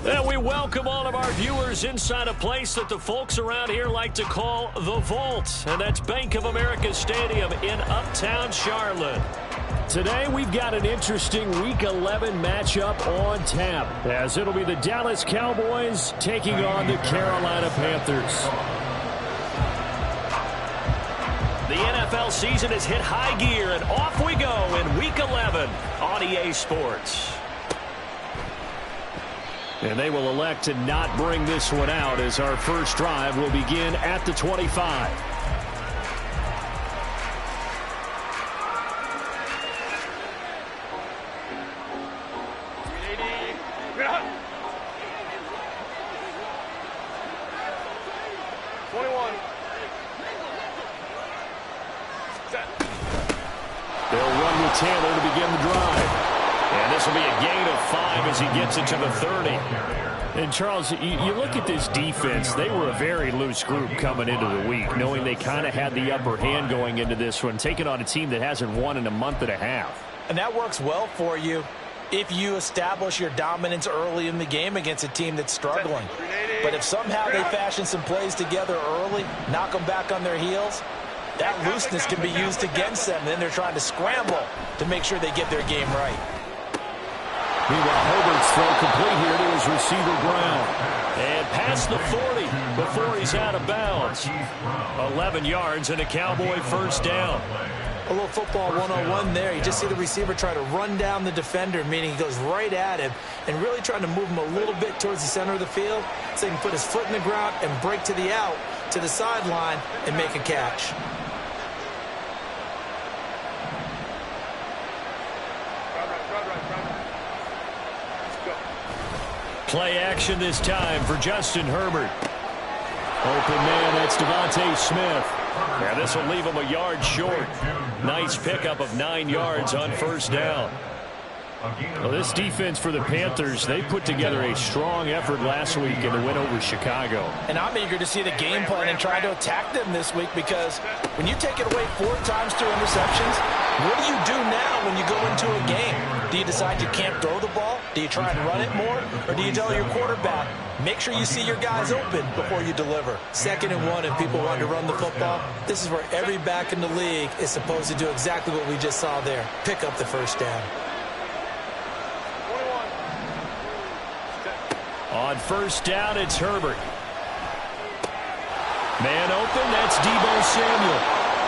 And we welcome all of our viewers inside a place that the folks around here like to call the Vault. And that's Bank of America Stadium in Uptown Charlotte. Today we've got an interesting Week 11 matchup on tap, as it'll be the Dallas Cowboys taking on the Carolina Panthers. The NFL season has hit high gear, and off we go in Week 11 on EA Sports. And they will elect to not bring this one out, as our first drive will begin at the 25. Taylor to begin the drive. And this will be a gain of 5 as he gets it to the 30. And, Charles, you look at this defense. They were a very loose group coming into the week, knowing they kind of had the upper hand going into this one, taking on a team that hasn't won in a month and a half. And that works well for you if you establish your dominance early in the game against a team that's struggling. But if somehow they fashion some plays together early, knock them back on their heels, that looseness can be used against them. Then they're trying to scramble to make sure they get their game right. Meanwhile, Herbert's throw complete here to his receiver Brown. And past the 40 before he's out of bounds. 11 yards and a Cowboy first down. A little football 101 there. You just see the receiver try to run down the defender, meaning he goes right at him and really trying to move him a little bit towards the center of the field so he can put his foot in the ground and break to the out, to the sideline, and make a catch. Play action this time for Justin Herbert. Open man, that's Devontae Smith. Yeah, this will leave him a yard short. Nice pickup of 9 yards on first down. Well, this defense for the Panthers, they put together a strong effort last week in the win over Chicago. And I'm eager to see the game plan and try to attack them this week, because when you take it away 4 times through interceptions, what do you do now when you go into a game? Do you decide you can't throw the ball? Do you try and run it more? Or do you tell your quarterback, make sure you see your guys open before you deliver? 2nd and 1 and people want to run the football. This is where every back in the league is supposed to do exactly what we just saw there. Pick up the first down. On first down, it's Herbert. Man open, that's Deebo Samuel.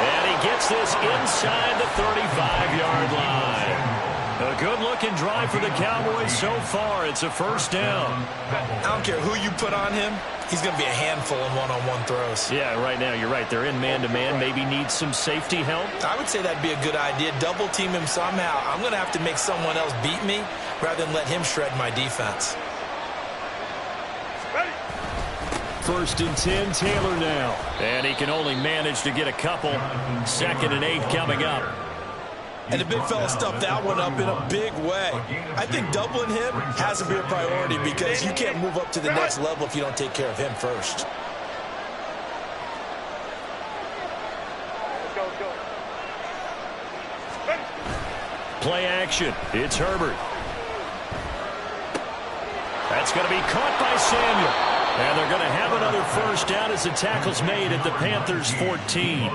And he gets this inside the 35-yard line. A good-looking drive for the Cowboys so far. It's a first down. I don't care who you put on him. He's going to be a handful in one-on-one throws. Yeah, right now, you're right. They're in man-to-man. Maybe need some safety help. I would say that'd be a good idea. Double-team him somehow. I'm going to have to make someone else beat me rather than let him shred my defense. First and 10, Taylor now. And he can only manage to get a couple. 2nd and 8 coming up. And the big fella stuffed that one up in a big way. I think doubling him has to be a priority, because you can't move up to the next level if you don't take care of him first. Play action. It's Herbert. That's going to be caught by Samuel. And they're going to have another first down as the tackle's made at the Panthers' 14.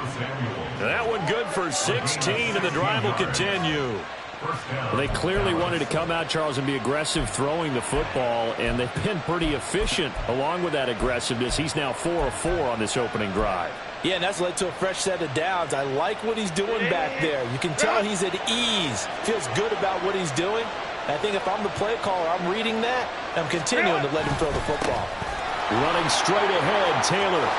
That one good for 16, and the drive will continue. Well, they clearly wanted to come out, Charles, and be aggressive throwing the football, and they've been pretty efficient along with that aggressiveness. He's now 4 of 4 on this opening drive. Yeah, and that's led to a fresh set of downs. I like what he's doing back there. You can tell he's at ease, feels good about what he's doing. And I think if I'm the play caller, I'm reading that, and I'm continuing to let him throw the football. Running straight ahead, Taylor.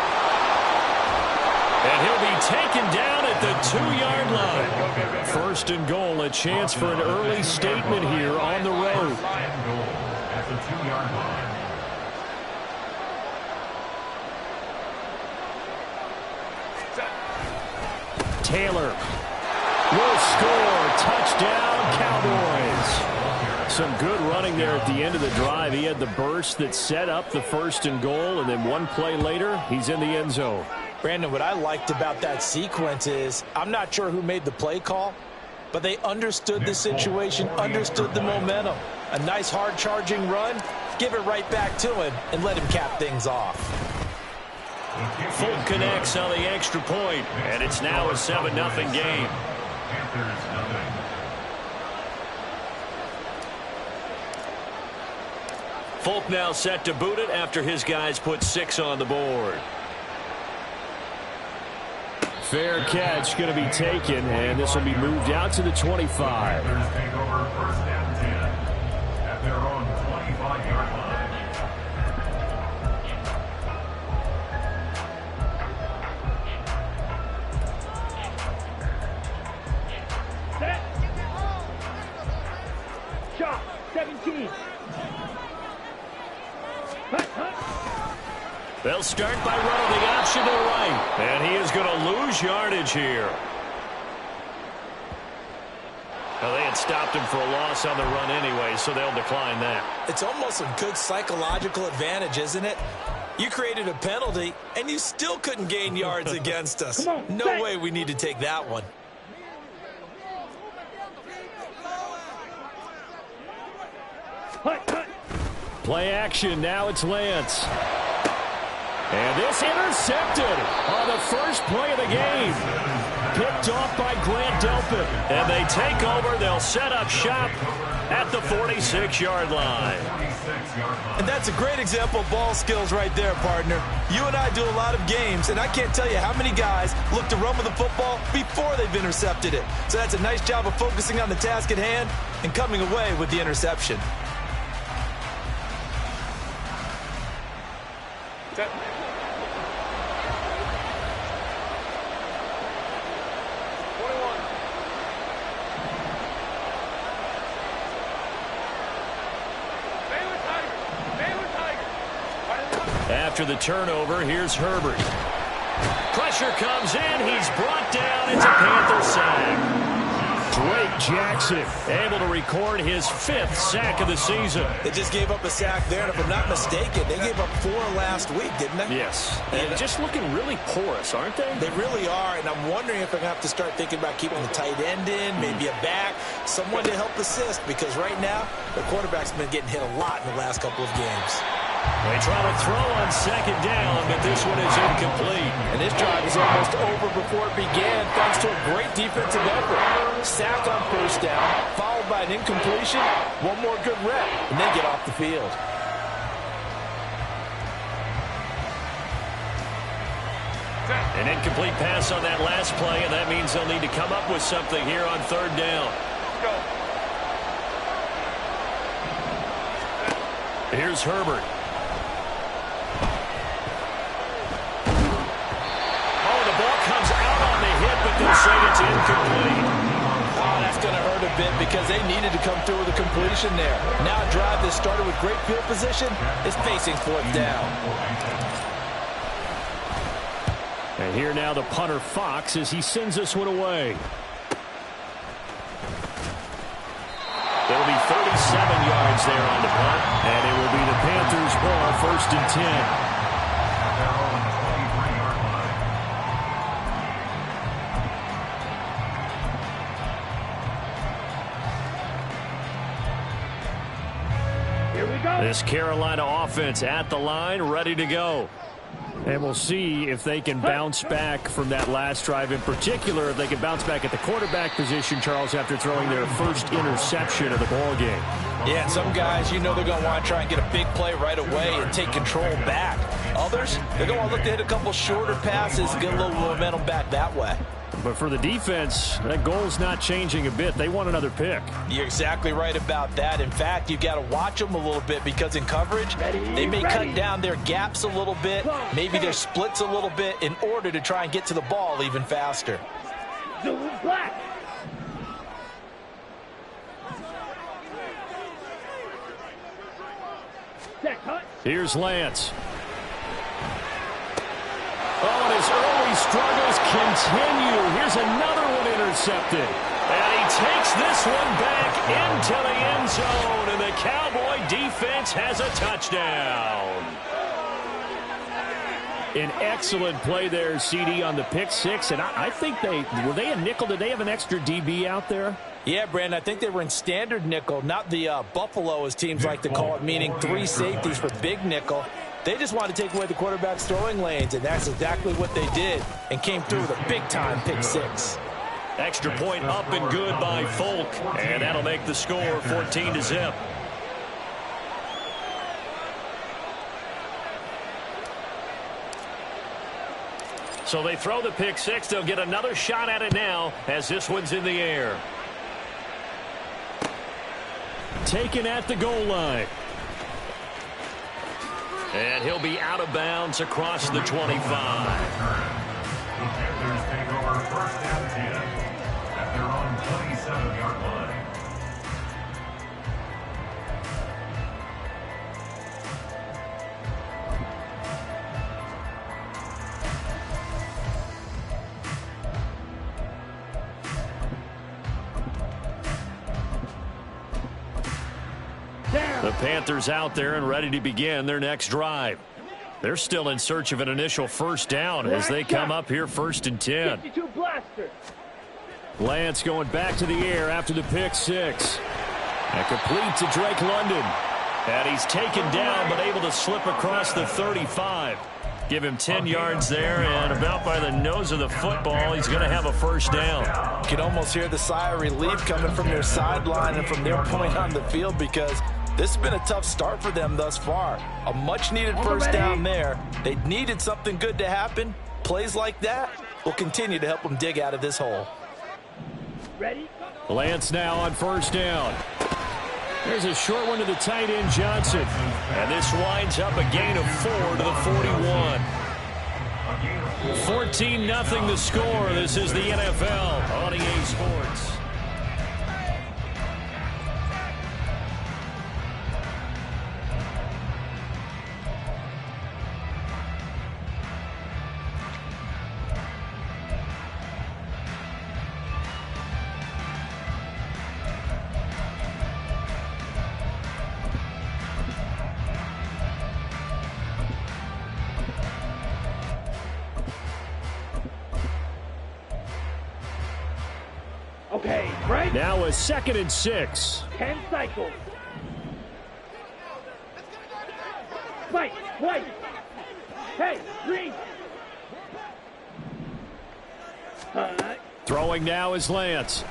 And he'll be taken down at the 2-yard line. First and goal, a chance for an early statement here on the road. Taylor will score. Touchdown, Cowboys. Some good running there at the end of the drive. He had the burst that set up the first and goal, and then one play later, he's in the end zone. Brandon, what I liked about that sequence is, I'm not sure who made the play call, but they understood the situation, understood the momentum. A nice hard-charging run, give it right back to him and let him cap things off. Folk connects on the extra point, and it's now a 7-0 game. Folk now set to boot it after his guys put 6 on the board. Fair catch going to be taken, and this will be moved out to the 25. Take over 1st and 10 at their own 25-yard line. Set. Shot. 17. They'll start by running the option to the right. And he is going to lose yardage here. Well, they had stopped him for a loss on the run anyway, so they'll decline that. It's almost a good psychological advantage, isn't it? You created a penalty, and you still couldn't gain yards against us. No way we need to take that one. Play action. Now it's Lance. And this intercepted on the first play of the game. Picked off by Grant Delpit. And they take over. They'll set up shop at the 46-yard line. And that's a great example of ball skills right there, partner. You and I do a lot of games, and I can't tell you how many guys look to run with the football before they've intercepted it. So that's a nice job of focusing on the task at hand and coming away with the interception. After the turnover, here's Herbert. Pressure comes in. He's brought down. It's a Panther sack. Drake Jackson able to record his 5th sack of the season. They just gave up a sack there, and if I'm not mistaken, they gave up 4 last week, didn't they? Yes. And just looking really porous, aren't they? They really are, and I'm wondering if I'm going to have to start thinking about keeping the tight end in, maybe a back, someone to help assist, because right now, the quarterback's been getting hit a lot in the last couple of games. They try to throw on 2nd down, but this one is incomplete. And this drive is almost over before it began, thanks to a great defensive effort. Sack on 1st down, followed by an incompletion, one more good rep, and they get off the field. An incomplete pass on that last play, and that means they'll need to come up with something here on 3rd down. Here's Herbert. They'll say it's incomplete. Oh, that's going to hurt a bit because they needed to come through with a completion there. Now a drive that started with great field position is facing 4th down. And here now the punter Fox as he sends this one away. There'll be 37 yards there on the punt. And it will be the Panthers' ball, 1st and 10. This Carolina offense at the line, ready to go. And we'll see if they can bounce back from that last drive in particular, if they can bounce back at the quarterback position, Charles, after throwing their first interception of the ball game. Yeah, and some guys, you know they're going to want to try and get a big play right away and take control back. Others, they're going to want to look to hit a couple shorter passes and get a little momentum back that way. But for the defense, that goal's not changing a bit. They want another pick. You're exactly right about that. In fact, you've got to watch them a little bit because in coverage, they may cut down their gaps a little bit, maybe their splits a little bit in order to try and get to the ball even faster. Zulu black. Here's Lance. Oh, and his early struggles continue. Here's another one intercepted. And he takes this one back into the end zone, and the Cowboy defense has a touchdown. An excellent play there, CD, on the pick six. And I think were they a nickel? Did they have an extra DB out there? Yeah, Brandon, I think they were in standard nickel, not the Buffalo, as teams like to call it, meaning 3 safeties for big nickel. They just wanted to take away the quarterback's throwing lanes, and that's exactly what they did, and came through with a big-time pick six. Extra point up and good by Folk, and that'll make the score 14-0. So they throw the pick six. They'll get another shot at it now as this one's in the air. Taken at the goal line. And he'll be out of bounds across the 25. The Panthers take over first and 10 at their own 27-yard line. The Panthers out there and ready to begin their next drive. They're still in search of an initial first down as they come up here 1st and 10. 52 blaster. Lance going back to the air after the pick six. And complete to Drake London. And he's taken down but able to slip across the 35. Give him 10 yards there, and about by the nose of the football, he's going to have a first down. You can almost hear the sigh of relief coming from their sideline and from their point on the field, because this has been a tough start for them thus far. A much-needed first down there. They needed something good to happen. Plays like that will continue to help them dig out of this hole. Ready? Lance now on first down. There's a short one to the tight end, Johnson. And this winds up a gain of 4 to the 41. 14-0 the score. This is the NFL on EA Sports. Okay, right? Now a 2nd and 6. 10 cycles. Fight, white. Hey, green. Throwing now is Lance.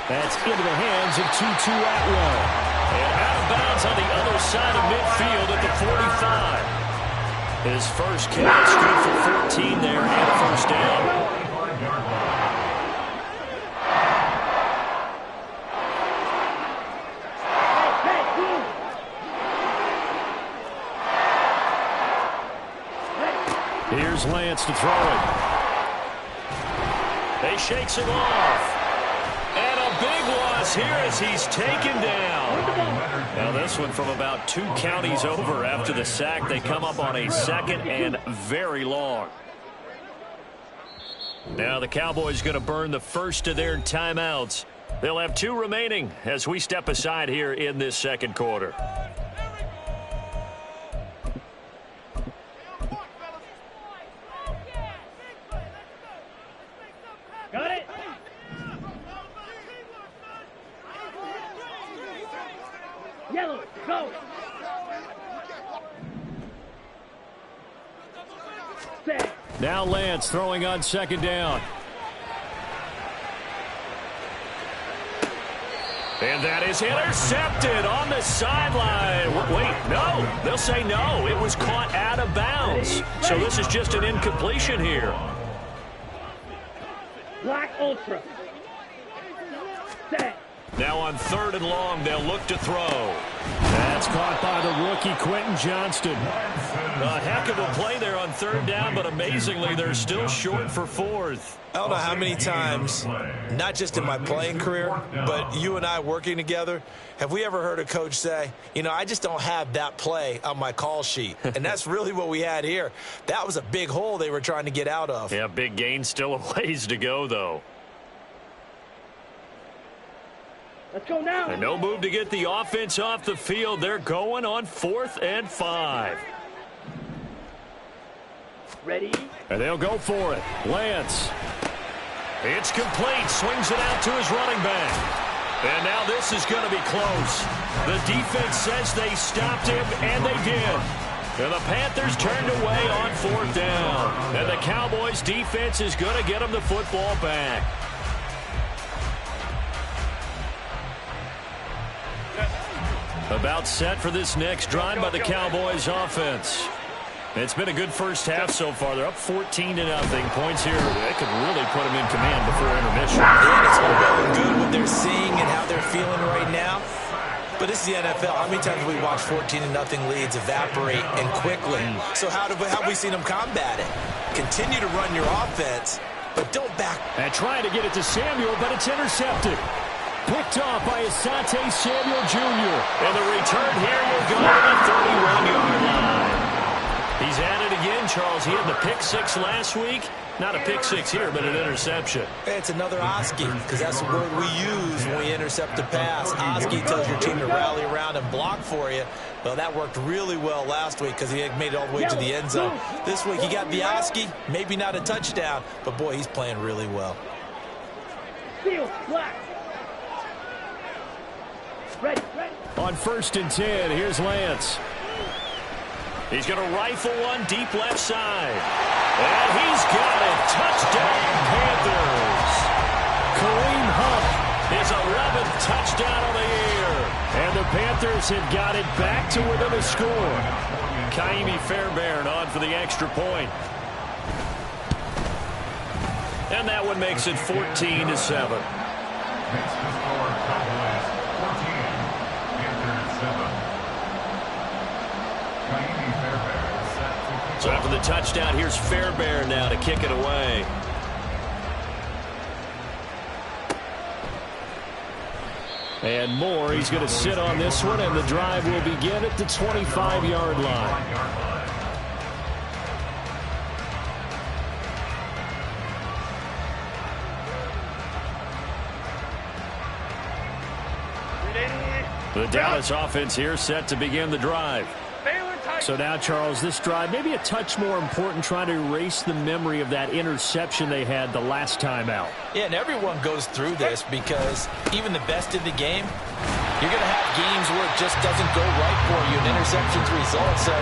That's into the hands of Tutu Atwell. And out of bounds on the other side of midfield at the 45. His first catch, good for 14 there and a first down. Here's Lance to throw it. He shakes him off. And a big loss here as he's taken down. Now this one from about 2 counties over after the sack. They come up on a 2nd and very long. Now the Cowboys going to burn the first of their timeouts. They'll have 2 remaining as we step aside here in this second quarter. Got it? Yellow, go! Set. Now Lance throwing on 2nd down. And that is intercepted on the sideline. Wait, no. They'll say no. It was caught out of bounds. So this is just an incompletion here. Black Ultra. Set. Now on 3rd and long, they'll look to throw. That's caught by the rookie Quentin Johnston. A heck of a play there on 3rd down, but amazingly, they're still short for 4th. I don't know how many times, not just in my playing career, but you and I working together, have we ever heard a coach say, you know, I just don't have that play on my call sheet. And that's really what we had here. That was a big hole they were trying to get out of. Yeah, big gain, still a ways to go, though. Let's go now. And no move to get the offense off the field. They're going on 4th and 5. Ready? And they'll go for it. Lance. It's complete. Swings it out to his running back. And now this is going to be close. The defense says they stopped him, and they did. And the Panthers turned away on 4th down. And the Cowboys' defense is going to get them the football back. About set for this next drive by the Cowboys offense. It's been a good first half so far. They're up 14-0. Points here. They could really put them in command before intermission. Yeah, it's all well and good what they're seeing and how they're feeling right now. But this is the NFL. How many times have we watched 14-0 leads evaporate and quickly? So how have we seen them combat it? Continue to run your offense, but don't back. And trying to get it to Samuel, but it's intercepted. Picked off by Asante Samuel Jr. And the return here will go to the 31-yard line. He's at it again, Charles. He had the pick 6 last week. Not a pick 6 here, but an interception. It's another Oski, because that's the word we use when we intercept a pass. Oski tells your team to rally around and block for you. Well, that worked really well last week because he had made it all the way to the end zone. This week he got the Oski, maybe not a touchdown, but boy, he's playing really well. Seal, black. Ready. On 1st and 10, here's Lance. He's going to rifle one deep left side. And he's got it. Touchdown, Panthers. Kareem Hunt. His 11th touchdown of the year. And the Panthers have got it back to within a score. Kaimi Fairbairn on for the extra point. And that one makes it 14-7. Makes the score Cowboys 14, Panthers 7. So after the touchdown, here's Fairbairn now to kick it away. And Moore, he's going to sit on this one, and the drive will begin at the 25-yard line. The Dallas offense here set to begin the drive. So now, Charles, this drive maybe a touch more important, trying to erase the memory of that interception they had the last time out. Yeah, and everyone goes through this because even the best in the game, you're going to have games where it just doesn't go right for you, and interceptions result. So,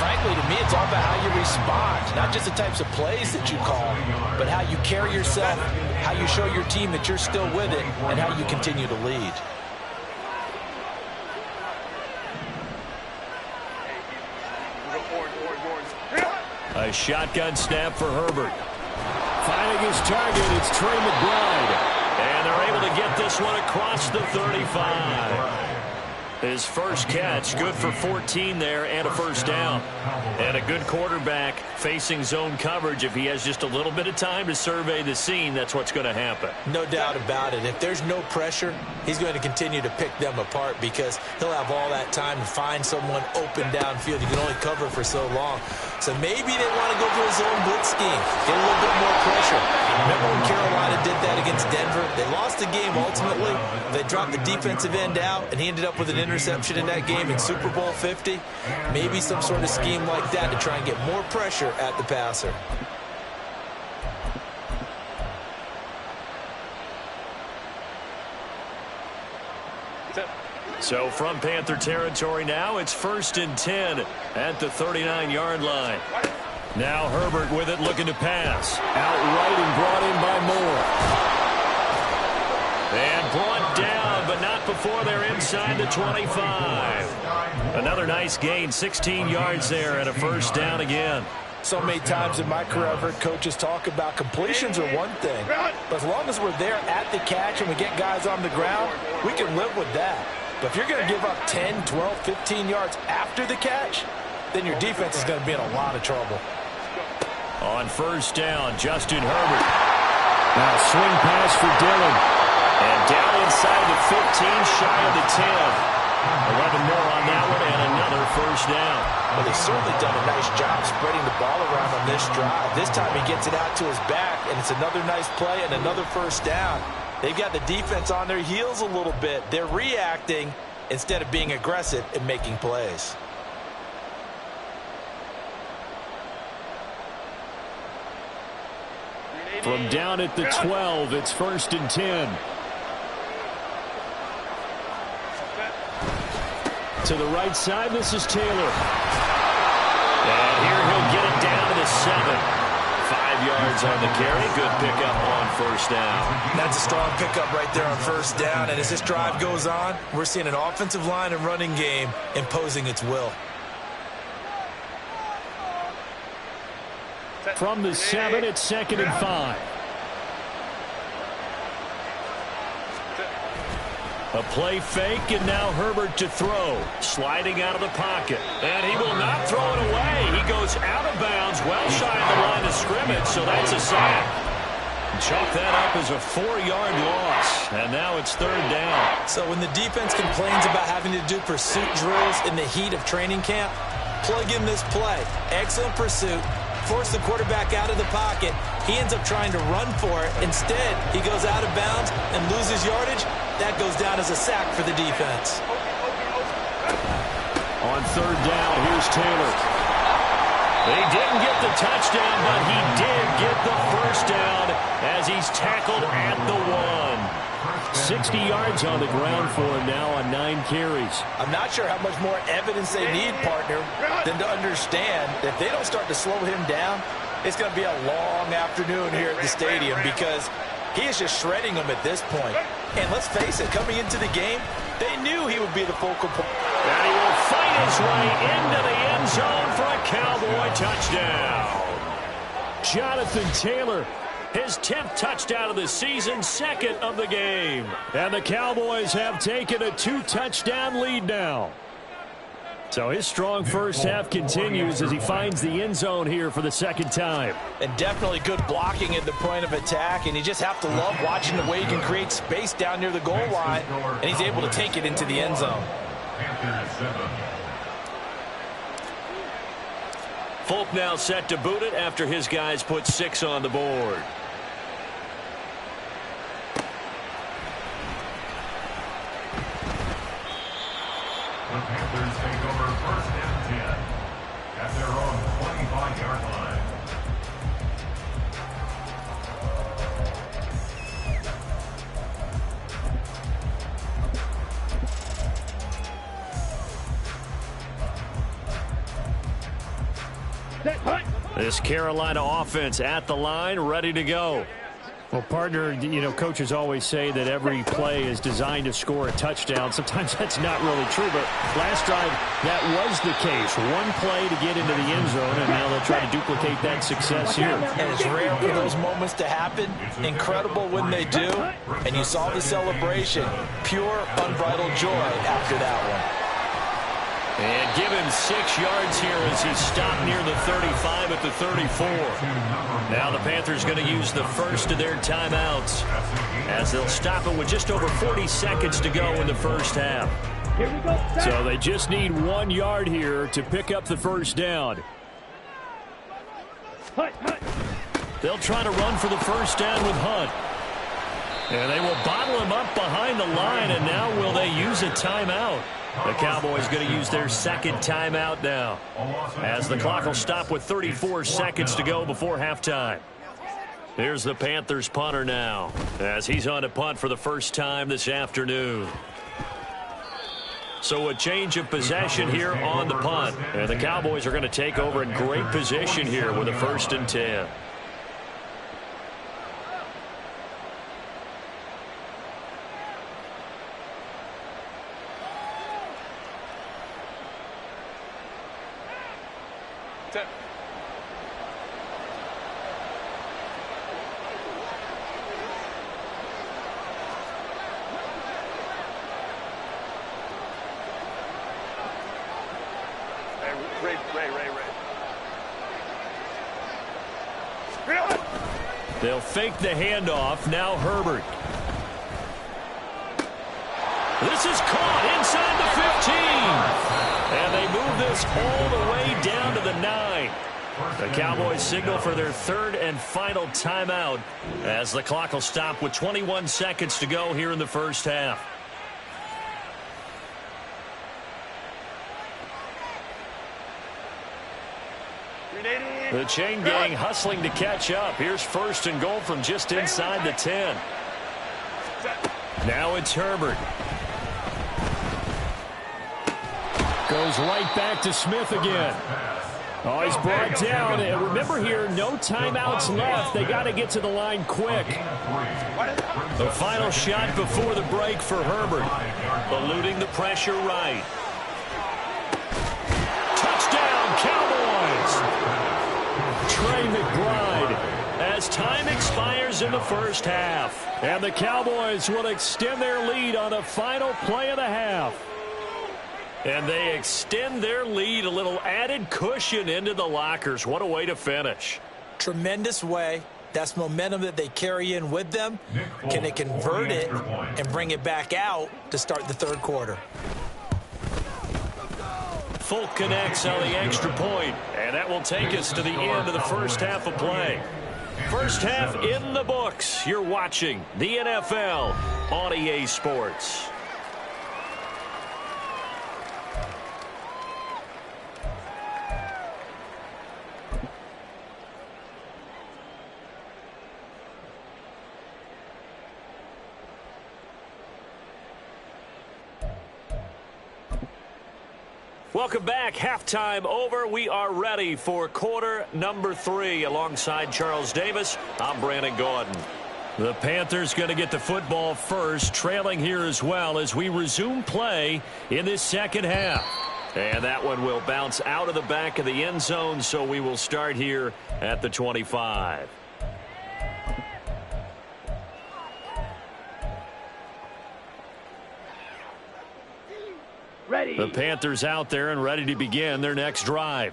frankly, to me, it's all about how you respond, not just the types of plays that you call, but how you carry yourself, how you show your team that you're still with it, and how you continue to lead. A shotgun snap for Herbert. Finding his target, it's Trey McBride. And they're able to get this one across the 35. His first catch, good for 14 there and a first down. And a good quarterback facing zone coverage. If he has just a little bit of time to survey the scene, that's what's going to happen. No doubt about it. If there's no pressure, he's going to continue to pick them apart because he'll have all that time to find someone open downfield. You can only cover for so long. So maybe they want to go to a zone blitz scheme, get a little bit more pressure. Remember when Carolina did that against Denver? They lost the game ultimately. They dropped the defensive end out, and he ended up with an interception in that game in Super Bowl 50. Maybe some sort of scheme like that to try and get more pressure at the passer. So from Panther territory now, it's 1st and 10 at the 39-yard line. Now Herbert with it, looking to pass. Outright and brought in by Moore. And brought down, but not before they're inside the 25. Another nice gain, 16 yards there and a first down again. So many times in my career, I've heard coaches talk about completions are one thing. But as long as we're there at the catch and we get guys on the ground, we can live with that. But if you're going to give up 10, 12, 15 yards after the catch, then your defense is going to be in a lot of trouble. On first down, Justin Herbert. Now swing pass for Dillon. And down inside the 15, shy of the 10. 11 more on that one and another first down. Well, they've certainly done a nice job spreading the ball around on this drive. This time he gets it out to his back, and it's another nice play and another first down. They've got the defense on their heels a little bit. They're reacting instead of being aggressive and making plays. From down at the 12, it's 1st and 10. To the right side, this is Taylor. And here he'll get it down to the 7. 5 yards on the carry. Good pickup on 1st down. That's a strong pickup right there on 1st down. And as this drive goes on, we're seeing an offensive line and running game imposing its will. From the 7, it's 2nd and 5. A play fake, and now Herbert to throw. Sliding out of the pocket. And he will not throw it away. He goes out of bounds, well shy of the line of scrimmage, so that's a sack. Chalk that up as a 4-yard loss. And now it's 3rd down. So when the defense complains about having to do pursuit drills in the heat of training camp, plug in this play. Excellent pursuit. Force the quarterback out of the pocket. He ends up trying to run for it. Instead, he goes out of bounds and loses yardage. That goes down as a sack for the defense. On 3rd down, here's Taylor. He didn't get the touchdown, but he did get the 1st down as he's tackled at the 1. 60 yards on the ground for him now on 9 carries. I'm not sure how much more evidence they need, partner, than to understand that if they don't start to slow him down, it's going to be a long afternoon here at the stadium because he is just shredding them at this point. And let's face it, coming into the game, they knew he would be the focal point. And he will fight his way into the end zone for a Cowboy touchdown. Jonathan Taylor, his 10th touchdown of the season, 2nd of the game. And the Cowboys have taken a 2-touchdown lead now. So his strong first half continues as he finds the end zone here for the 2nd time. And definitely good blocking at the point of attack. And you just have to love watching the way he can create space down near the goal line. And he's able to take it into the end zone. Folk now set to boot it after his guys put 6 on the board. The Panthers take over 1st and 10 at their own 25-yard line. This Carolina offense at the line, ready to go. Well, partner, you know, coaches always say that every play is designed to score a touchdown. Sometimes that's not really true, but last drive, that was the case. One play to get into the end zone, and now they'll try to duplicate that success here. And it's rare for those moments to happen. Incredible when they do. And you saw the celebration. Pure, unbridled joy after that one. And give him 6 yards here as he stopped near the 35 at the 34. Now the Panthers going to use the first of their timeouts as they'll stop it with just over 40 seconds to go in the first half. Here we go. So they just need 1 yard here to pick up the first down. They'll try to run for the first down with Hunt. And they will bottle him up behind the line, and now will they use a timeout? The Cowboys going to use their 2nd timeout now as the clock will stop with 34 seconds to go before halftime. Here's the Panthers punter now as he's on to punt for the first time this afternoon. So a change of possession here on the punt. And the Cowboys are going to take over in great position here with a 1st and 10. They'll fake the handoff. Now Herbert. This is caught inside the 15. And they move this all the way down to the 9. The Cowboys signal for their 3rd and final timeout as the clock will stop with 21 seconds to go here in the first half. The chain gang hustling to catch up. Here's 1st and goal from just inside the 10. Now it's Herbert. Goes right back to Smith again. Oh, he's brought down. And remember here, no timeouts left. They got to get to the line quick. The final shot before the break for Herbert. Eluding the pressure right. Touchdown, Cowboys! Trey McBride as time expires in the first half. And the Cowboys will extend their lead on the final play of the half. And they extend their lead, a little added cushion into the lockers. What a way to finish. Tremendous way. That's momentum that they carry in with them. Can they convert it and bring it back out to start the third quarter? Folk connects on the extra point, and that will take us to the end of the first half of play. First half in the books. You're watching the NFL on EA Sports. Welcome back. Halftime over. We are ready for quarter number 3. Alongside Charles Davis, I'm Brandon Gaudin. The Panthers going to get the football first, trailing here as well as we resume play in this second half. And that one will bounce out of the back of the end zone, so we will start here at the 25. Ready. The Panthers out there and ready to begin their next drive.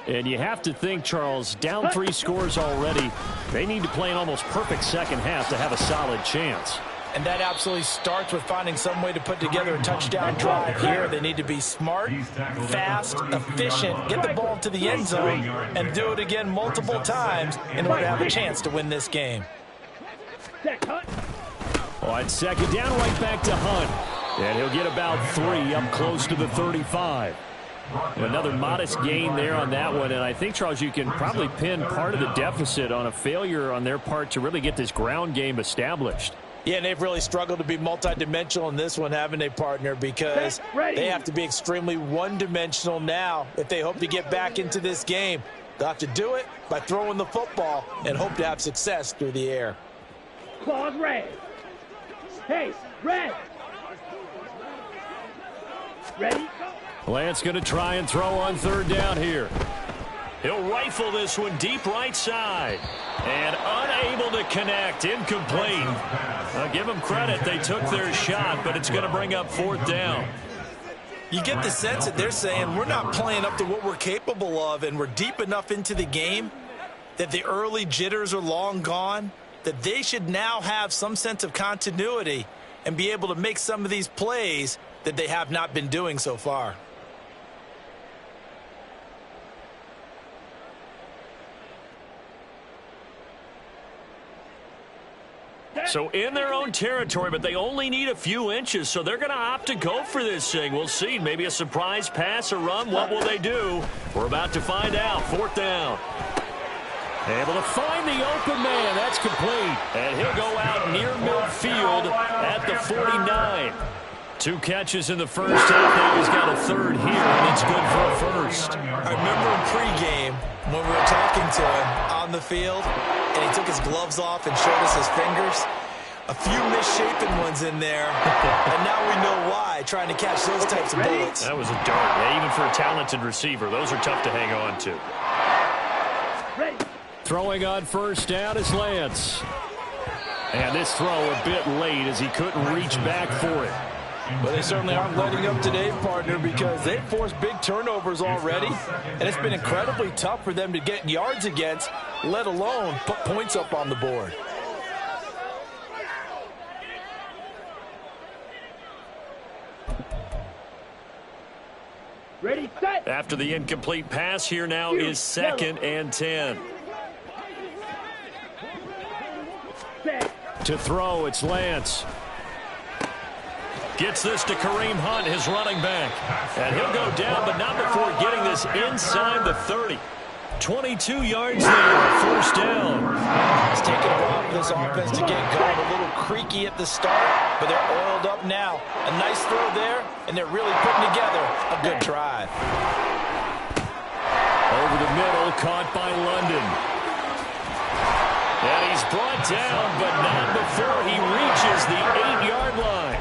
And you have to think, Charles, down 3 scores already. They need to play an almost perfect second half to have a solid chance. And that absolutely starts with finding some way to put together a touchdown drive here. They need to be smart, fast, efficient, get the ball to the end zone, and do it again multiple times in order to have a chance to win this game. Oh, it's second down, right back to Hunt. And he'll get about 3 up close to the 35. Another modest gain there on that one. And I think, Charles, you can probably pin part of the deficit on a failure on their part to really get this ground game established. Yeah, and they've really struggled to be multidimensional in this one, haven't they, partner? Because they have to be extremely one-dimensional now if they hope to get back into this game. They'll have to do it by throwing the football and hope to have success through the air. Claws red. Hey, red. Ready? Lance going to try and throw on third down here. He'll rifle this one deep right side. And unable to connect. Incomplete. I'll give them credit. They took their shot, but it's going to bring up fourth down. You get the sense that they're saying we're not playing up to what we're capable of, and we're deep enough into the game that the early jitters are long gone, that they should now have some sense of continuity and be able to make some of these plays that they have not been doing so far. So in their own territory, but they only need a few inches, so they're going to opt to go for this thing. We'll see. Maybe a surprise pass or run. What will they do? We're about to find out. Fourth down. Able to find the open man. That's complete. And he'll go out near midfield at the 49. 2 catches in the first half. Now he's got a third here, and it's good for a first. I remember in pregame when we were talking to him on the field, and he took his gloves off and showed us his fingers. A few misshapen ones in there, and now we know why, trying to catch those types of bullets. That was a dart. Yeah, even for a talented receiver, those are tough to hang on to. Ready. Throwing on first down is Lance. And this throw a bit late as he couldn't reach back for it. But they certainly aren't letting up today, partner, because they've forced big turnovers already, and it's been incredibly tough for them to get yards against, let alone put points up on the board. Ready, set. After the incomplete pass, here now is 2nd and 10. Set. To throw, it's Lance. Gets this to Kareem Hunt, his running back. And he'll go down, but not before getting this inside the 30. 22 yards there, first down. It's taken a while for this offense to get going. A little creaky at the start, but they're oiled up now. A nice throw there, and they're really putting together a good drive. Over the middle, caught by London. And he's brought down, but not before he reaches the 8-yard line.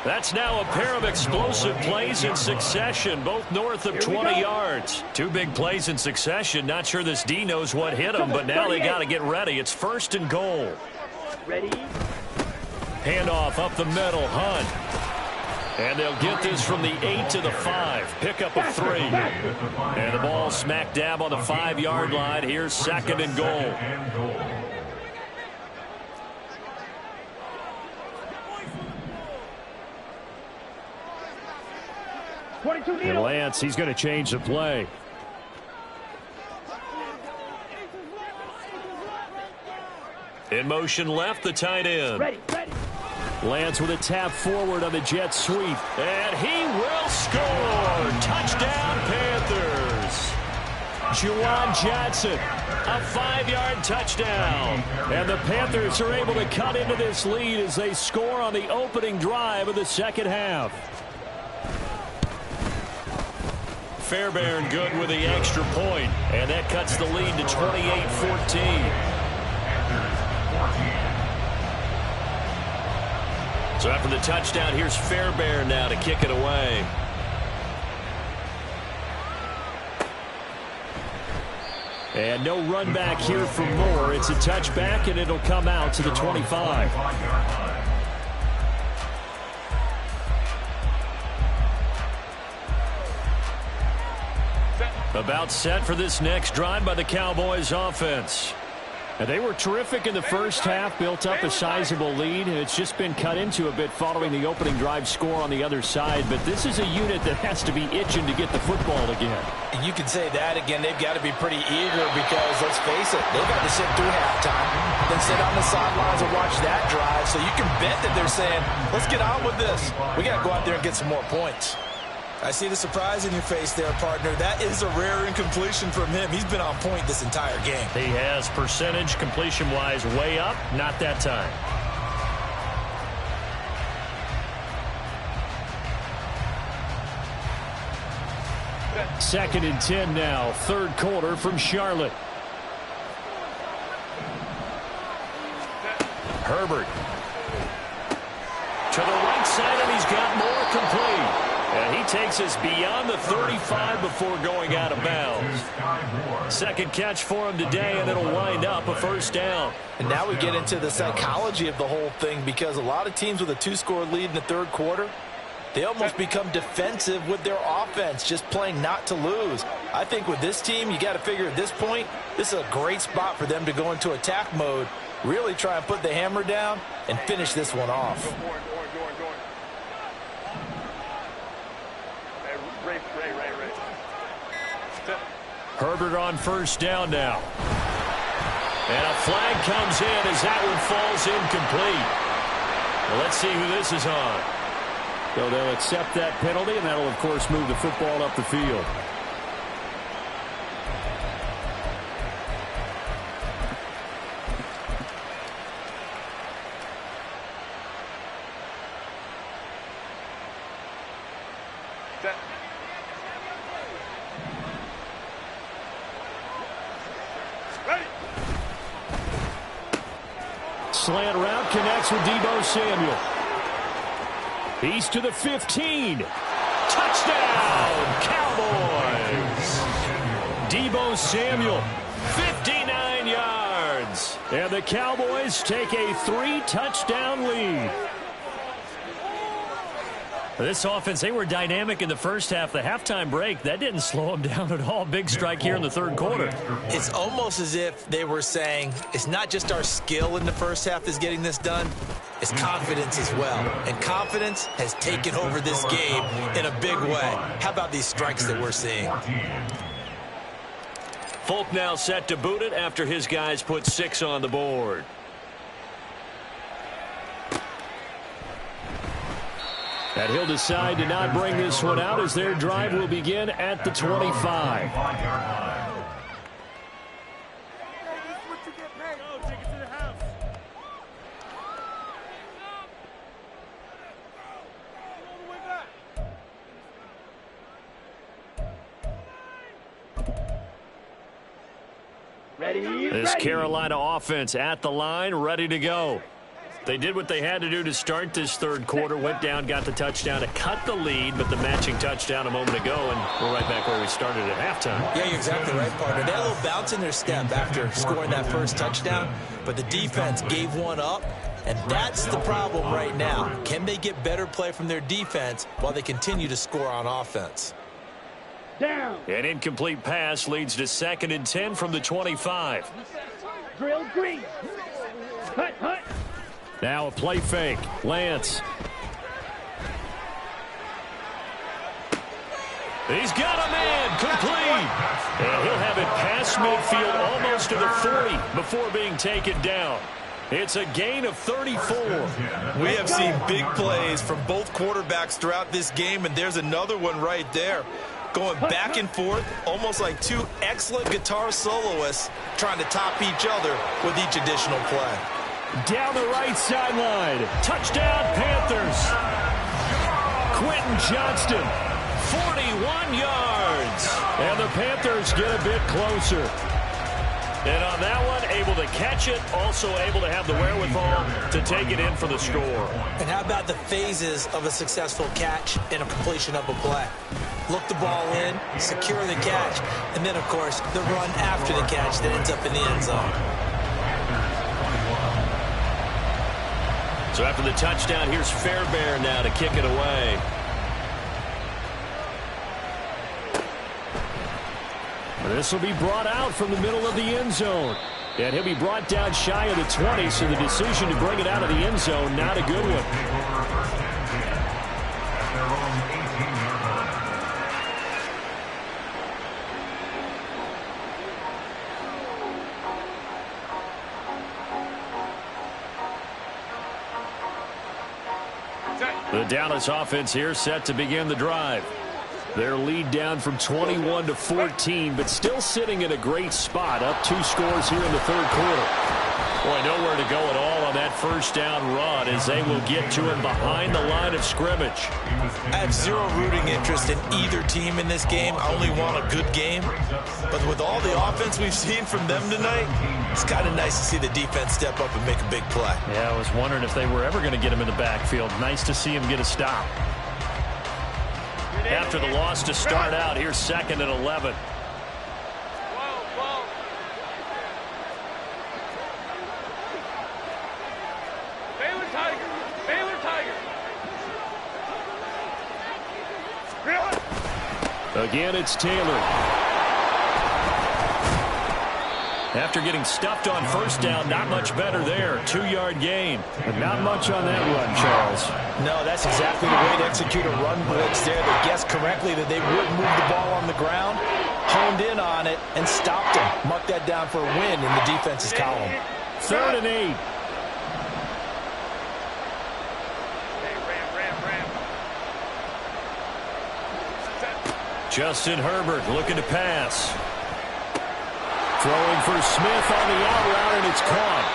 That's now a pair of explosive plays in succession, both north of 20 yards. Two big plays in succession. Not sure this D knows what hit him, but now they got to get ready. It's 1st and goal. Ready? Handoff up the middle, Hunt. And they'll get this from the 8 to the 5. Pickup of 3. And the ball smack dab on the 5-yard line. Here's 2nd and goal. 22 And Lance, he's going to change the play. In motion left, the tight end. Ready. Lance with a tap forward on the jet sweep. And he will score. Touchdown, Panthers. Juwan Johnson, A 5-yard touchdown. and the Panthers are able to cut into this lead as they score on the opening drive of the second half. Fairbairn good with the extra point, and that cuts the lead to 28-14. So after the touchdown, here's Fairbairn now to kick it away. And no run back here for Moore. It's a touchback, and it'll come out to the 25. About set for this next drive by the Cowboys offense. And they were terrific in the first half, built up a sizable lead, and it's just been cut into a bit following the opening drive score on the other side. But this is a unit that has to be itching to get the football again. And you can say that again. They've got to be pretty eager because, let's face it, they've got to sit through halftime, then sit on the sidelines and watch that drive. So you can bet that they're saying, let's get on with this. We got to go out there and get some more points. I see the surprise in your face there, partner. That is a rare incompletion from him. He's been on point this entire game. He has percentage completion-wise way up, not that time. Second and 10 now, third quarter from Charlotte. Herbert. To the right side, and he's got more complete. And he takes us beyond the 35 before going out of bounds. Second catch for him today, and it'll wind up a first down. And now we get into the psychology of the whole thing, because a lot of teams with a 2-score lead in the third quarter, they almost become defensive with their offense, just playing not to lose. I think with this team, you got to figure at this point, this is a great spot for them to go into attack mode, really try and put the hammer down and finish this one off. Herbert on first down now. And a flag comes in as that one falls incomplete. Well, let's see who this is on. So they'll accept that penalty, and that'll, of course, move the football up the field. Slant route connects with Deebo Samuel. He's to the 15. Touchdown, Cowboys. Deebo Samuel, 59 yards. And the Cowboys take a 3-touchdown lead. This offense, they were dynamic in the first half. The halftime break, that didn't slow them down at all. Big strike here in the third quarter. It's almost as if they were saying, it's not just our skill in the first half that's getting this done, it's confidence as well. And confidence has taken over this game in a big way. How about these strikes that we're seeing? Folk now set to boot it after his guys put 6 on the board. And he'll decide to not bring this one out as their drive will begin at the 25. Ready. This Carolina offense at the line, ready to go. They did what they had to do to start this third quarter, went down, got the touchdown to cut the lead, but the matching touchdown a moment ago, and we're right back where we started at halftime. Yeah, you're exactly right, partner. They had a little bounce in their step after scoring that first touchdown, but the defense gave one up, and that's the problem right now. Can they get better play from their defense while they continue to score on offense? Down. An incomplete pass leads to 2nd and 10 from the 25. Drill green. Hut, hut. Now a play fake. Lance. He's got a man complete. And he'll have it past midfield almost to the 40 before being taken down. It's a gain of 34. We have seen big plays from both quarterbacks throughout this game, and there's another one right there. Going back and forth, almost like two excellent guitar soloists trying to top each other with each additional play. Down the right sideline. Touchdown, Panthers. Quentin Johnston, 41 yards. And the Panthers get a bit closer. And on that one, able to catch it, also able to have the wherewithal to take it in for the score. And how about the phases of a successful catch and a completion of a play? Look the ball in, secure the catch, and then, of course, the run after the catch that ends up in the end zone. So after the touchdown, here's Fairbairn now to kick it away. This will be brought out from the middle of the end zone. And he'll be brought down shy of the 20, so the decision to bring it out of the end zone, not a good one. The Dallas offense here set to begin the drive. Their lead down from 21 to 14, but still sitting in a great spot, up 2 scores here in the third quarter. Boy, nowhere to go at all on that first down run as they will get to him behind the line of scrimmage. I have zero rooting interest in either team in this game. I only want a good game. But with all the offense we've seen from them tonight, it's kind of nice to see the defense step up and make a big play. Yeah, I was wondering if they were ever going to get him in the backfield. Nice to see him get a stop. After the loss to start out, here's 2nd and 11. Baylor Tiger. Baylor Tiger. Again, it's Taylor. After getting stuffed on first down, not much better there. 2-yard gain. But not much on that run, Charles. No, that's exactly the way to execute a run blitz there. They guessed correctly that they would move the ball on the ground, honed in on it, and stopped them. Mark that down for a win in the defense's column. 3rd and 8. Justin Herbert looking to pass. Throwing for Smith on the out route, and it's caught.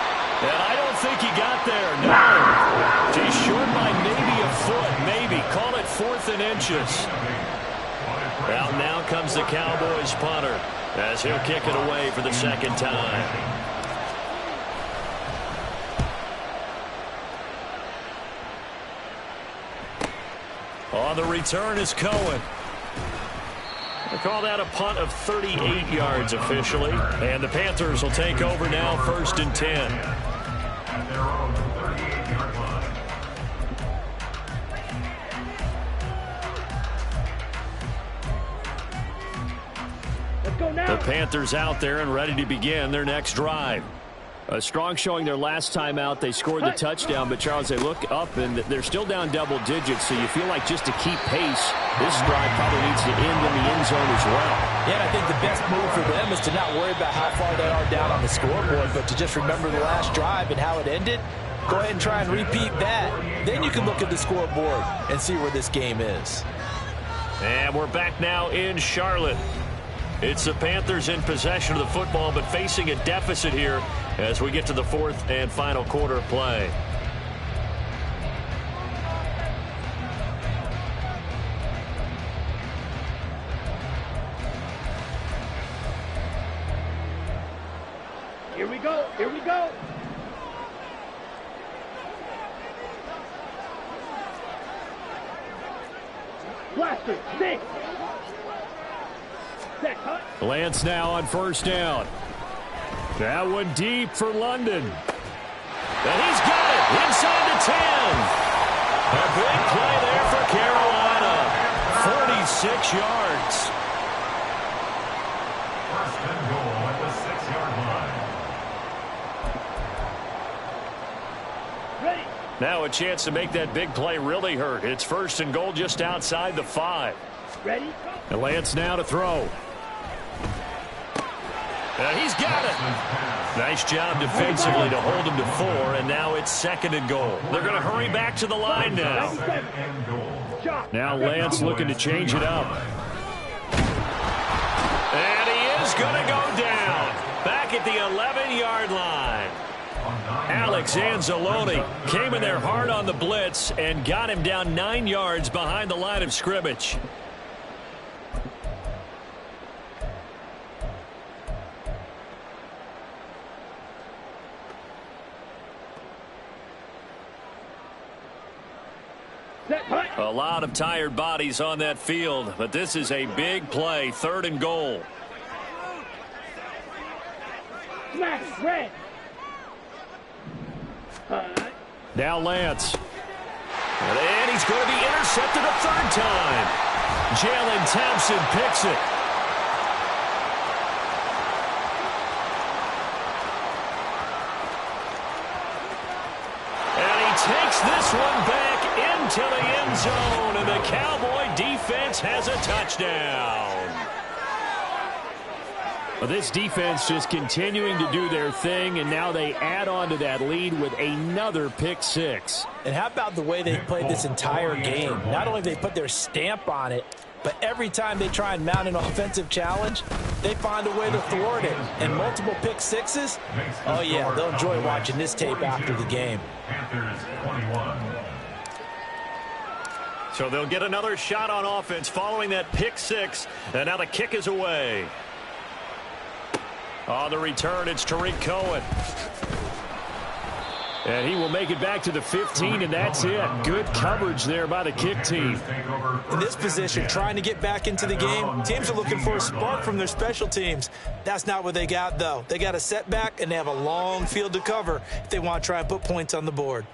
And I don't think he got there. No. He's short by maybe a foot, maybe. Call it 4th and inches. Well, now comes the Cowboys punter as he'll kick it away for the 2nd time. On the return is Cohen. They call that a punt of 38 yards officially. And the Panthers will take over now, 1st and 10. At their own 38-yard line. Let's go now. The Panthers out there and ready to begin their next drive. A strong showing their last time out. They scored the touchdown, but, Charles, they look up, and they're still down double digits, so you feel like just to keep pace, this drive probably needs to end in the end zone as well. Yeah, and I think the best move for them is to not worry about how far they are down on the scoreboard, but to just remember the last drive and how it ended. Go ahead and try and repeat that. Then you can look at the scoreboard and see where this game is. And we're back now in Charlotte. It's the Panthers in possession of the football, but facing a deficit here as we get to the 4th and final quarter of play. Here we go. Here we go. Blaster, 6. Set, cut. Lance now on first down. That one deep for London. And he's got it inside the 10. A big play there for Carolina. 46 yards. First and goal at the 6-yard line. Ready. Now a chance to make that big play really hurt. It's first and goal just outside the 5. Ready. And Lance now to throw. And he's got it. Nice job defensively to hold him to 4, and now it's second and goal. They're going to hurry back to the line now. Now Lance looking to change it up. And he is going to go down. Back at the 11-yard line. Alex Anzalone came in there hard on the blitz and got him down 9 yards behind the line of scrimmage. A lot of tired bodies on that field, but this is a big play, third and goal. Smash, red. Now Lance. And he's going to be intercepted a third time. Jalen Thompson picks it. And he takes this one back into the end zone, and the Cowboy defense has a touchdown. Well, this defense just continuing to do their thing, and now they add on to that lead with another pick 6. And how about the way they've played this entire game? Not only have they put their stamp on it, but every time they try and mount an offensive challenge, they find a way to thwart it. And multiple pick 6s, oh yeah, they'll enjoy watching this tape after the game. Panthers 21. So they'll get another shot on offense following that pick 6, and now the kick is away. On the return, it's Tariq Cohen. And he will make it back to the 15, and that's it. Good coverage there by the kick team. In this position, trying to get back into the game, teams are looking for a spark from their special teams. That's not what they got, though. They got a setback, and they have a long field to cover if they want to try and put points on the board.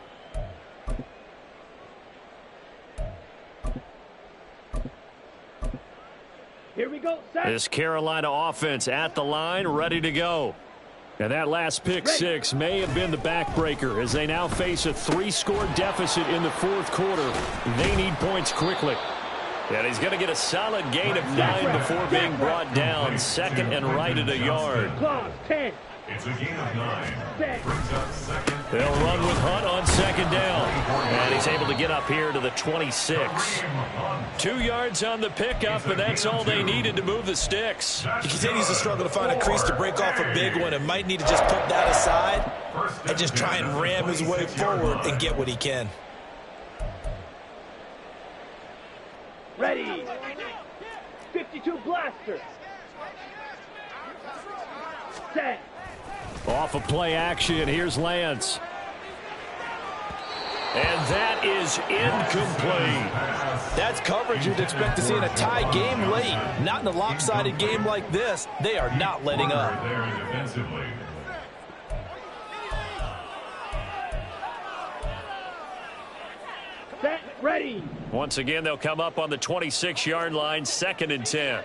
Here we go. Set. This Carolina offense at the line, ready to go. And that last pick 6 may have been the backbreaker as they now face a 3-score deficit in the fourth quarter. They need points quickly. And he's going to get a solid gain of 9 before being brought down. Second and right at a yard. Clock, 10. It's a gain of 9. Brings up second. They'll run with Hunt on second down. And he's able to get up here to the 26. 2 yards on the pickup, and that's all they needed to move the sticks. He continues to struggle to find a crease to break off a big one and might need to just put that aside and just try and ram his way forward and get what he can. Ready. 52 blaster. Set. Off of play action, here's Lance. And that is incomplete. That's coverage you'd expect to see in a tie game late. Not in a lopsided game like this. They are not letting up. There defensively. Set. Ready. Once again, they'll come up on the 26-yard line, second and 10.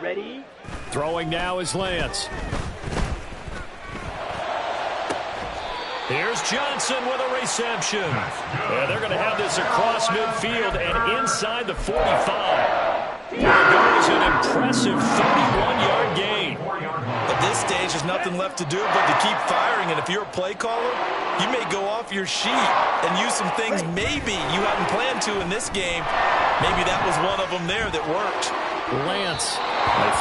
Ready. Throwing now is Lance. Here's Johnson with a reception. And they're going to have this across midfield and inside the 45. There goes an impressive 31-yard gain. At this stage, there's nothing left to do but to keep firing. And if you're a play caller, you may go off your sheet and use some things maybe you hadn't planned to in this game. Maybe that was one of them there that worked. Lance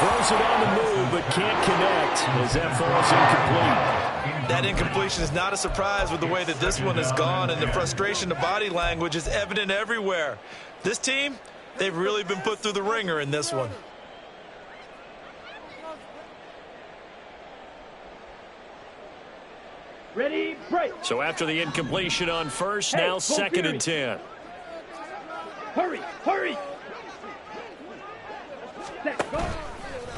throws it on the move but can't connect as that falls incomplete. That incompletion is not a surprise with the way that this one has gone, and the frustration of body language is evident everywhere. This team, they've really been put through the ringer in this one. Break. So after the incompletion on first, Hey, now go 2nd and Fury. 10. Hurry, hurry. Set, go.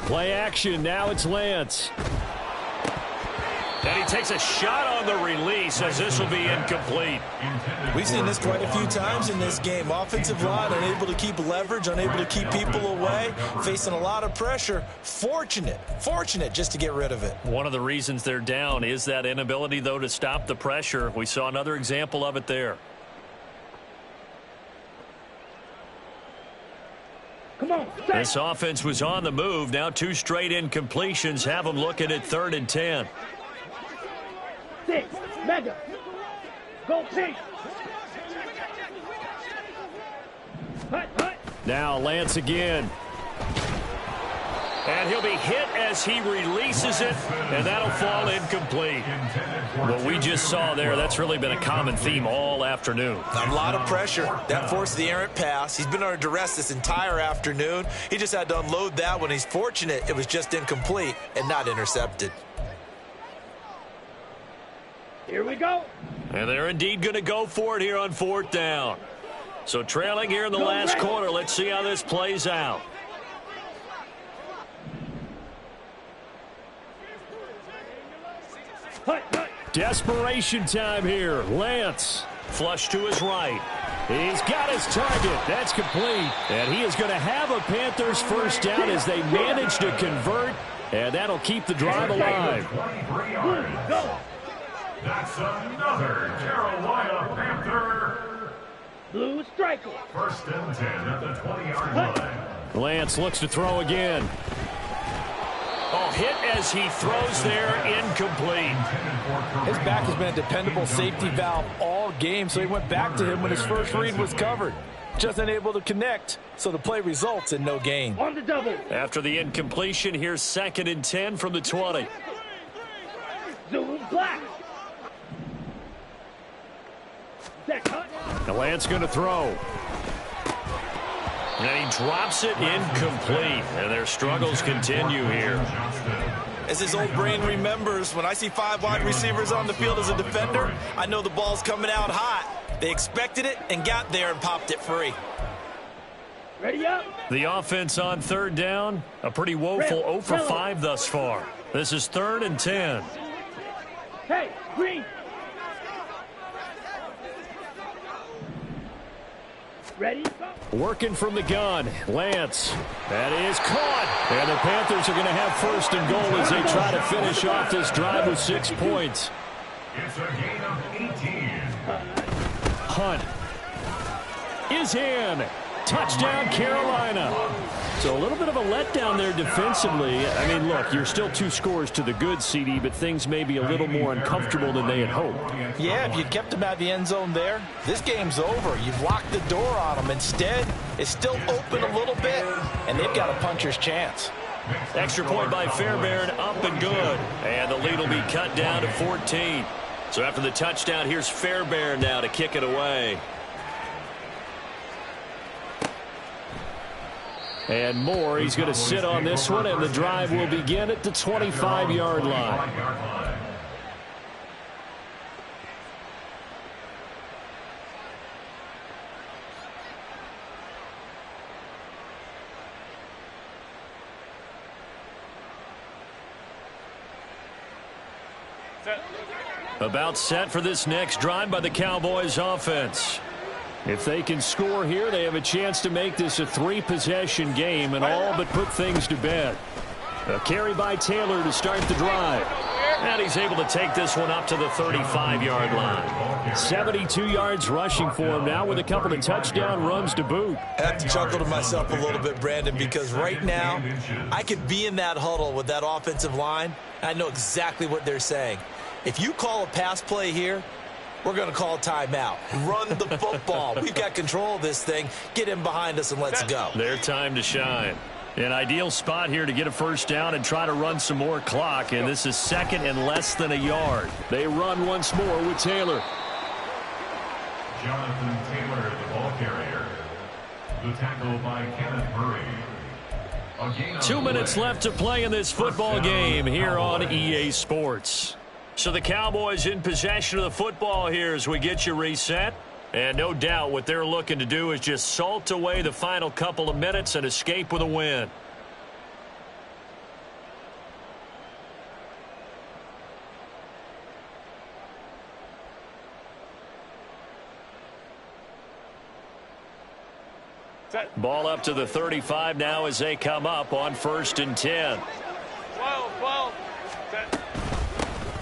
Play action. Now it's Lance. And he takes a shot on the release as this will be incomplete. We've seen this quite a few times in this game. Offensive line unable to keep leverage, unable to keep people away, facing a lot of pressure. Fortunate just to get rid of it. One of the reasons they're down is that inability, though, to stop the pressure. We saw another example of it there. Come on, set. This offense was on the move. Now 2 straight incompletions have them looking at 3rd and 10. 6, mega. Go pink. Hut, hut. Now Lance again. And he'll be hit as he releases it, and that'll fall incomplete. What we just saw there, that's really been a common theme all afternoon. A lot of pressure. That forced the errant pass. He's been under duress this entire afternoon. He just had to unload that one. He's fortunate it was just incomplete and not intercepted. Here we go. And they're indeed going to go for it here on 4th down. So trailing here in the last quarter, let's see how this plays out. Hut, hut. Desperation time here. Lance. Flush to his right. He's got his target. That's complete. And he is going to have a Panthers first down as they manage to convert. And that'll keep the drive alive. 23 yards. Go. That's another Carolina Panther. Blue striker. 1st and 10 at the 20-yard line. Lance looks to throw again. Oh, hit as he throws there, incomplete. His back has been a dependable safety valve all game, so he went back to him when his first read was covered. Just unable to connect, so the play results in no gain. On the double. After the incompletion, here's 2nd and 10 from the 20. Zoom black. Set, hut. Now Lance going to throw. And he drops it incomplete. And their struggles continue here. As his old brain remembers, when I see 5 wide receivers on the field as a defender, I know the ball's coming out hot. They expected it and got there and popped it free. Ready up. The offense on 3rd down, a pretty woeful 0 for 5 thus far. This is 3rd and 10. Hey, green. Ready, go. Working from the gun. Lance. That is caught. And the Panthers are going to have 1st and goal as they try to finish off this drive with 6 points. It's a gain of 18. Hunt is in. Touchdown, Carolina. So a little bit of a letdown there defensively. I mean, look, you're still 2 scores to the good, CD, but things may be a little more uncomfortable than they had hoped. Yeah, if you kept him out of the end zone there, this game's over. You've locked the door on him. Instead, it's still open a little bit, and they've got a puncher's chance. Extra point by Fairbairn, up and good. And the lead will be cut down to 14. So after the touchdown, here's Fairbairn now to kick it away. And Moore, he's going to sit on this one, and the drive will begin at the 25-yard line. About set for this next drive by the Cowboys offense. If they can score here, they have a chance to make this a 3-possession game and all but put things to bed. A carry by Taylor to start the drive. And he's able to take this one up to the 35-yard line. 72 yards rushing for him now with a couple of touchdown runs to boot. I have to chuckle to myself a little bit, Brandon, because right now I could be in that huddle with that offensive line. I know exactly what they're saying. If you call a pass play here, we're going to call a timeout. Run the football. We've got control of this thing. Get in behind us and let's go. Their time to shine. An ideal spot here to get a first down and try to run some more clock. And this is 2nd and less than a yard. They run once more with Taylor. Jonathan Taylor, the ball carrier. The tackle by Kenneth Murray. 2 minutes left to play in this football game here on EA Sports. So the Cowboys in possession of the football here as we get you reset. And no doubt what they're looking to do is just salt away the final couple of minutes and escape with a win. Ball up to the 35 now as they come up on 1st and 10.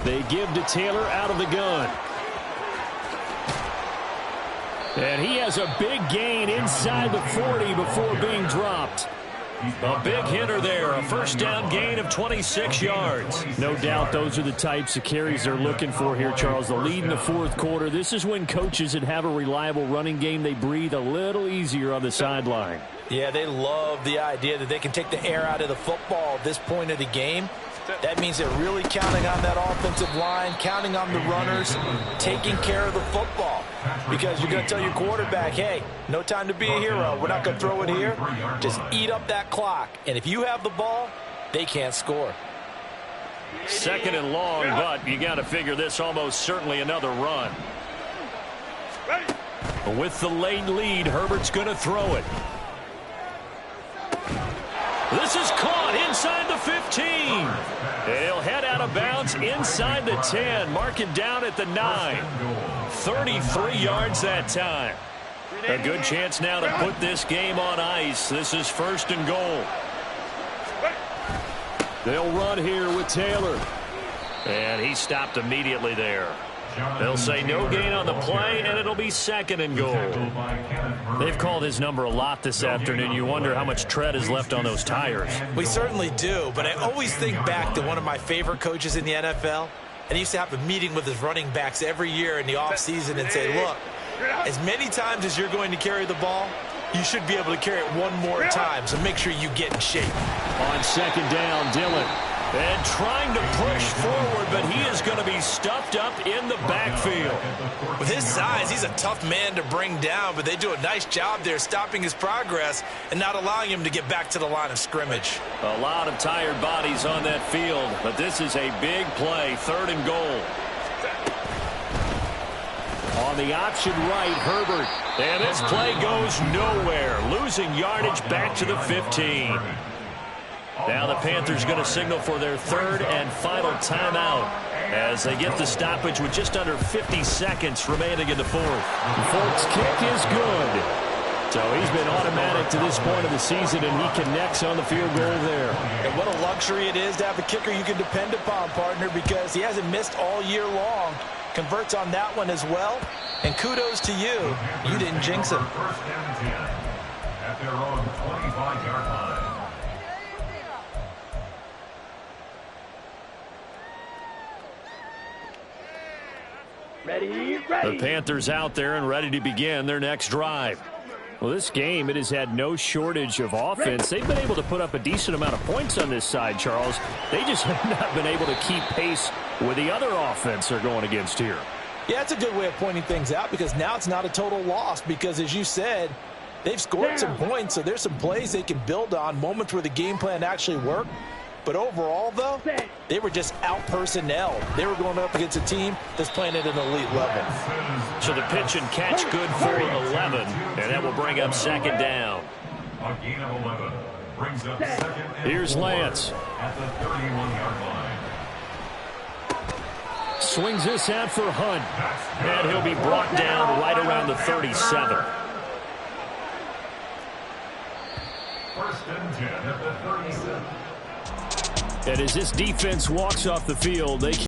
They give to Taylor out of the gun. And he has a big gain inside the 40 before being dropped. A big hitter there, a first down gain of 26 yards. No doubt those are the types of carries they're looking for here, Charles. The lead in the 4th quarter. This is when coaches that have a reliable running game, they breathe a little easier on the sideline. Yeah, they love the idea that they can take the air out of the football at this point of the game. That means they're really counting on that offensive line, counting on the runners, taking care of the football. Because you're going to tell your quarterback, hey, no time to be a hero. We're not going to throw it here. Just eat up that clock. And if you have the ball, they can't score. 2nd and long, but you got to figure this almost certainly another run. With the late lead, Herbert's going to throw it. This is caught inside the 15. And he'll head out of bounds inside the 10. Mark it down at the 9. 33 yards that time. A good chance now to put this game on ice. This is 1st and goal. They'll run here with Taylor. And he stopped immediately there. They'll say no gain on the play, and it'll be 2nd and goal. They've called his number a lot this afternoon. You wonder how much tread is left on those tires. We certainly do, but I always think back to one of my favorite coaches in the NFL. And he used to have a meeting with his running backs every year in the offseason and say, look, as many times as you're going to carry the ball, you should be able to carry it one more time, so make sure you get in shape. On 2nd down, Dillon. And trying to push forward, but he is going to be stuffed up in the backfield. With his size, he's a tough man to bring down, but they do a nice job there stopping his progress and not allowing him to get back to the line of scrimmage. A lot of tired bodies on that field, but this is a big play, 3rd and goal. On the option right, Herbert. And this play goes nowhere, losing yardage back to the 15. Now the Panthers going to signal for their 3rd and final timeout as they get the stoppage with just under 50 seconds remaining in the 4th. The Folks kick is good. So he's been automatic to this point of the season, and he connects on the field goal there. And what a luxury it is to have a kicker you can depend upon, partner, because he hasn't missed all year long. Converts on that one as well. And kudos to you. You didn't jinx him. 1st and 10 at their own 25-yard line. Ready, The ready. Panthers out there and ready to begin their next drive. Well, this game, it has had no shortage of offense. They've been able to put up a decent amount of points on this side, Charles. They just have not been able to keep pace with the other offense they're going against here. Yeah, it's a good way of pointing things out because now it's not a total loss because, as you said, they've scored some points, so there's some plays they can build on, moments where the game plan actually worked. But overall, though, they were just out-personnel. They were going up against a team that's playing at an elite level. So the pitch and catch good for 11, and that will bring up 2nd down. A gain of 11 brings up 2nd and Here's 4 Lance. at the 31-yard line. Swings this out for Hunt. And he'll be brought down right around the 37. 1st and 10 at the 37. And as this defense walks off the field, they